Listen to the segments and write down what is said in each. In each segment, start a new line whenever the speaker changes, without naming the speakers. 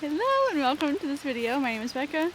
Hello and welcome to this video. My name is Becca.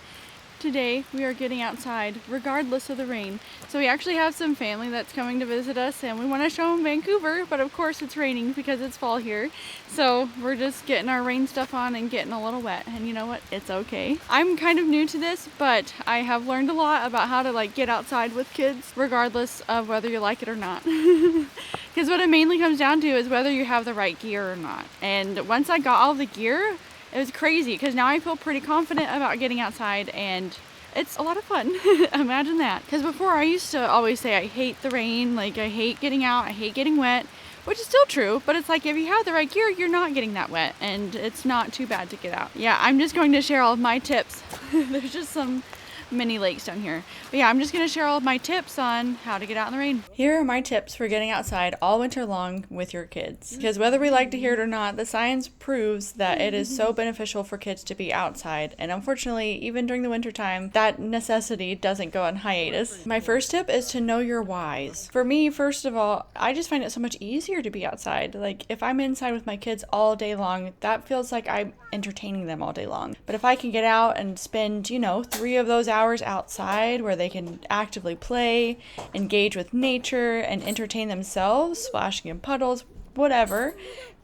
Today we are getting outside regardless of the rain. So we actually have some family that's coming to visit us and we want to show them Vancouver, but of course it's raining because it's fall here. So we're just getting our rain stuff on and getting a little wet, and you know what? It's okay. I'm kind of new to this, but I have learned a lot about how to get outside with kids regardless of whether you like it or not. Because what it mainly comes down to is whether you have the right gear or not. And once I got all the gear, it was crazy because now I feel pretty confident about getting outside and it's a lot of fun. Imagine that. Because before I used to always say I hate the rain, I hate getting out, I hate getting wet, which is still true, but it's like if you have the right gear, you're not getting that wet and it's not too bad to get out. Yeah, I'm just going to share all of my tips. There's just some mini lakes down here. But yeah, I'm just going to share all of my tips on how to get out in the rain. Here are my tips for getting outside all winter long with your kids. Because whether we like to hear it or not, the science proves that it is so beneficial for kids to be outside. And unfortunately, even during the winter time, that necessity doesn't go on hiatus. My first tip is to know your whys. For me, first of all, I just find it so much easier to be outside. If I'm inside with my kids all day long, that feels like I'm entertaining them all day long. But if I can get out and spend, 3 of those hours outside where they can actively play, engage with nature, and entertain themselves, splashing in puddles, whatever,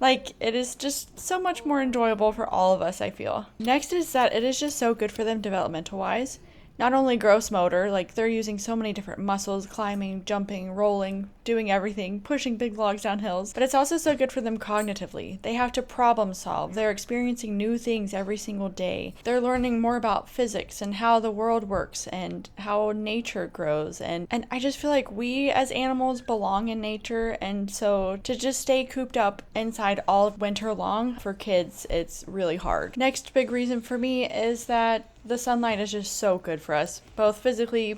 it is just so much more enjoyable for all of us, I feel. Next is that it is just so good for them developmental wise. Not only gross motor, they're using so many different muscles, climbing, jumping, rolling, doing everything, pushing big logs down hills, but it's also so good for them cognitively. They have to problem solve. They're experiencing new things every single day. They're learning more about physics and how the world works and how nature grows. And I just feel like we as animals belong in nature, and so to just stay cooped up inside all winter long for kids, it's really hard. Next big reason for me is that the sunlight is just so good for us, both physically.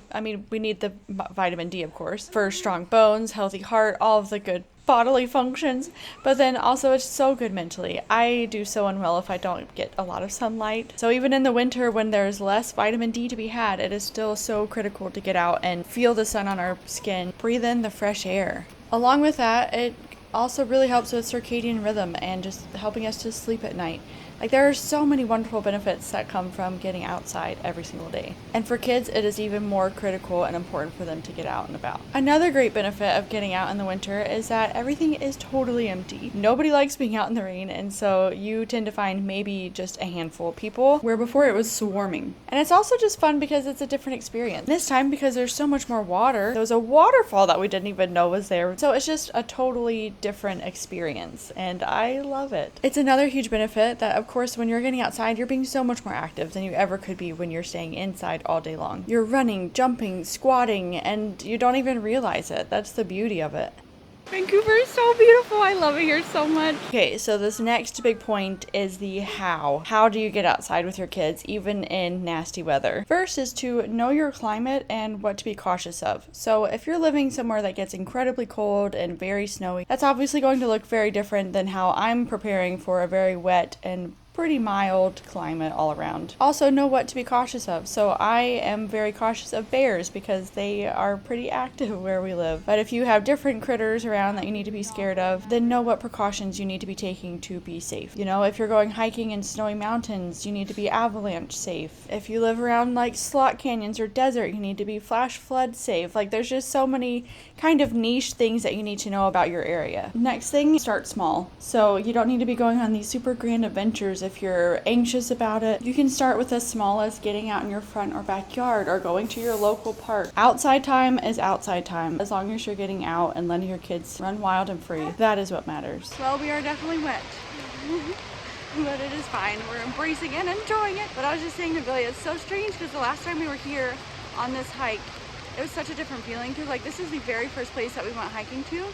We need the vitamin D, of course, for strong bones, healthy heart, all of the good bodily functions, but then also it's so good mentally. I do so unwell if I don't get a lot of sunlight. So even in the winter when there's less vitamin D to be had, it is still so critical to get out and feel the sun on our skin, breathe in the fresh air. Along with that, it also really helps with circadian rhythm and just helping us to sleep at night. There are so many wonderful benefits that come from getting outside every single day. And for kids, it is even more critical and important for them to get out and about. Another great benefit of getting out in the winter is that everything is totally empty. Nobody likes being out in the rain, and so you tend to find maybe just a handful of people, where before it was swarming. And it's also just fun because it's a different experience. This time, because there's so much more water, there was a waterfall that we didn't even know was there. So it's just a totally different experience, and I love it. It's another huge benefit that, of course, when you're getting outside, you're being so much more active than you ever could be when you're staying inside all day long. You're running, jumping, squatting, and you don't even realize it. That's the beauty of it. Vancouver is so beautiful. I love it here so much. Okay, so this next big point is the how. How do you get outside with your kids, even in nasty weather? First is to know your climate and what to be cautious of. So if you're living somewhere that gets incredibly cold and very snowy, that's obviously going to look very different than how I'm preparing for a very wet and pretty mild climate all around. Also know what to be cautious of. So I am very cautious of bears because they are pretty active where we live. But if you have different critters around that you need to be scared of, then know what precautions you need to be taking to be safe. If you're going hiking in snowy mountains, you need to be avalanche safe. If you live around slot canyons or desert, you need to be flash flood safe. There's just so many kind of niche things that you need to know about your area. Next thing, start small. So you don't need to be going on these super grand adventures if you're anxious about it. You can start with as small as getting out in your front or backyard or going to your local park. Outside time is outside time. As long as you're getting out and letting your kids run wild and free, that is what matters. Well, we are definitely wet. But it is fine. We're embracing and enjoying it. But I was just saying to Billy, it's so strange because the last time we were here on this hike, it was such a different feeling because this is the very first place that we went hiking to,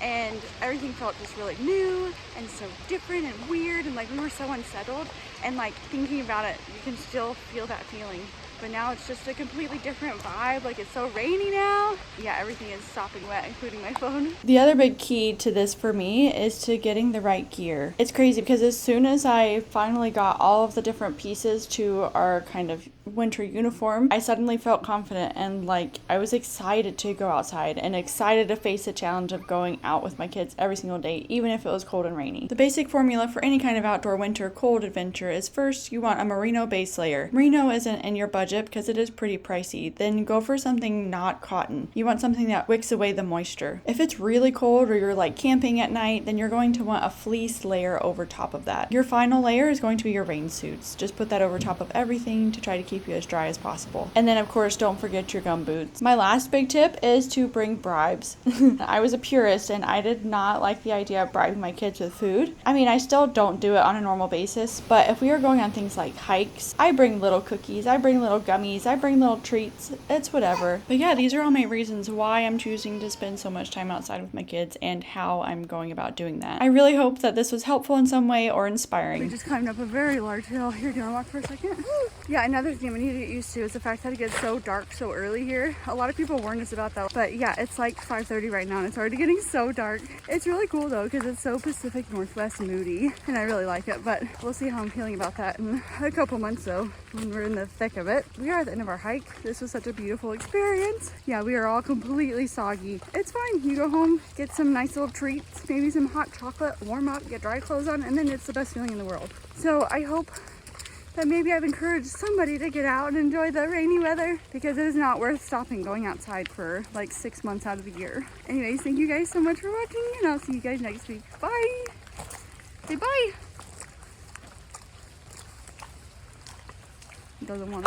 and everything felt just really new and so different and weird, and we were so unsettled, and thinking about it, you can still feel that feeling. but now it's just a completely different vibe. Like, it's so rainy now. Yeah, everything is sopping wet, including my phone. The other big key to this for me is to getting the right gear. It's crazy because as soon as I finally got all of the different pieces to our kind of winter uniform, I suddenly felt confident and like I was excited to go outside and excited to face the challenge of going out with my kids every single day, even if it was cold and rainy. The basic formula for any kind of outdoor winter cold adventure is first you want a merino base layer. Merino isn't in your budget because it is pretty pricey. Then go for something not cotton. You want something that wicks away the moisture. If it's really cold or you're like camping at night, then you're going to want a fleece layer over top of that. Your final layer is going to be your rain suits. Just put that over top of everything to try to keep you as dry as possible. And then of course don't forget your gum boots. My last big tip is to bring bribes. I was a purist and I did not like the idea of bribing my kids with food. I mean, I still don't do it on a normal basis, but if we are going on things like hikes, I bring little cookies, I bring little gummies, I bring little treats, it's whatever. But yeah, these are all my reasons why I'm choosing to spend so much time outside with my kids and how I'm going about doing that. I really hope that this was helpful in some way or inspiring. We just climbed up a very large hill. Here, do you want to walk for a second? Yeah, another thing we need to get used to is the fact that it gets so dark so early here. A lot of people warned us about that, but yeah, it's like 5:30 right now and it's already getting so dark. It's really cool though because it's so Pacific Northwest moody and I really like it, but we'll see how I'm feeling about that in a couple months though when we're in the thick of it. We are at the end of our hike. This was such a beautiful experience. Yeah, we are all completely soggy. It's fine. You go home, get some nice little treats, maybe some hot chocolate, warm up, get dry clothes on, and then it's the best feeling in the world. So I hope that maybe I've encouraged somebody to get out and enjoy the rainy weather because it is not worth stopping going outside for like 6 months out of the year. Anyways, thank you guys so much for watching and I'll see you guys next week. Bye! Say bye! Doesn't want to.